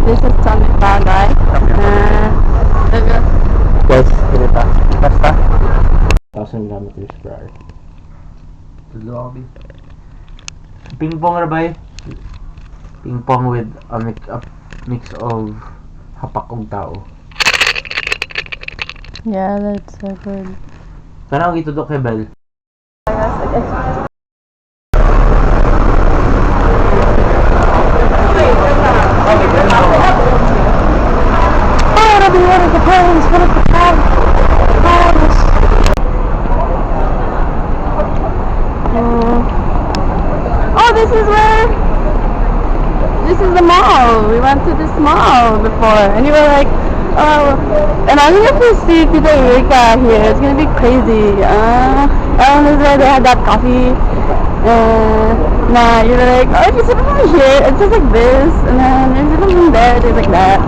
This is Summit Bagay. Guys, ganito. Basta 1,000 kilometers per hour. Lobby. Ping pong rabay. Ping pong with a mix of hapak og tao. Yeah, that's so good. Kana ang itudok kay Bel. What are the plans? What are the plans? Oh, this is the mall. We went to this mall before, and you were like, oh, and I think if we see Tita Eureka here, it's gonna be crazy. And this is where they had that coffee. Nah, you were like, oh, if you sit over here, it's just like this, and then there's something there, it's like that.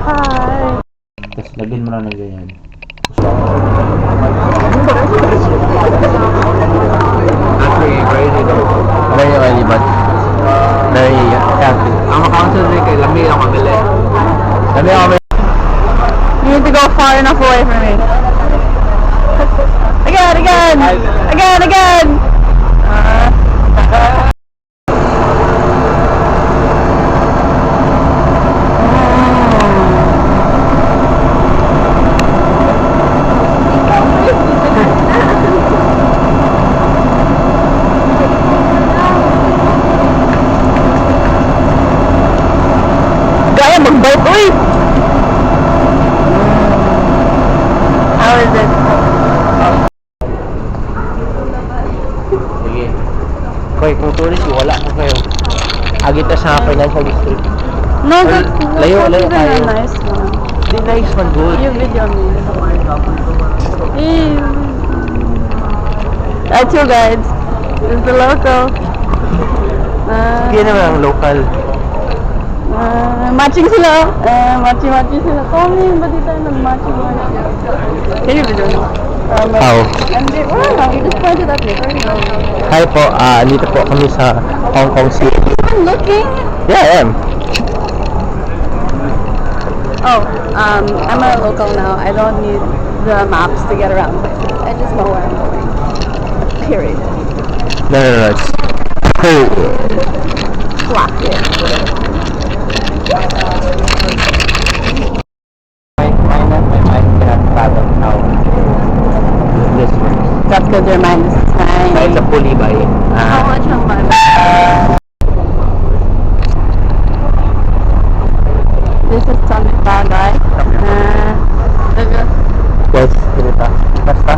Hi. Tapos lagyan mo na ng ganyan. Actually, crazy though. Very oily but very healthy. Ang makakonsentrate kay lamig ang mabili. Sabi ako You need to go far enough away from me. Again! Gaya mag-bike, uy! How is it? sige. Koy, kung tourist, wala ko kayo. Agita sa financial district. No, Well, that's layo even tayo. a nice one. Di nice man, good. You video me. Ew. Two guides. This is the local. Hindi naman ang local. Matching sila. Matching sila. Tommy, ba't di tayo nag-matching? Can you video me? How? And they, wow, you just pointed at me. Where are you going? Hi po, dito po kami sa Hong Kong City. I'm looking. Yeah, I am. Oh, I'm a local now. I don't need the maps to get around places. I just know where I'm going. Period. No, it's cool. Black it. My mind cannot fathom how this works. That's because your mind is tiny. Dahil sa pulley by. How much ang mind? This is Summit Bagay. Guys, ganito. Basta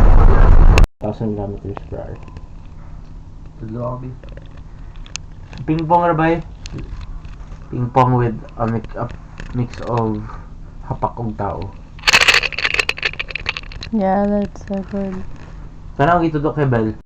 1,000 kilometers per hour. Lobby. Ping pong rabay. Ping pong with a mix of hapak og tao. Yeah, that's so good. Kana ang itudok kay Bel.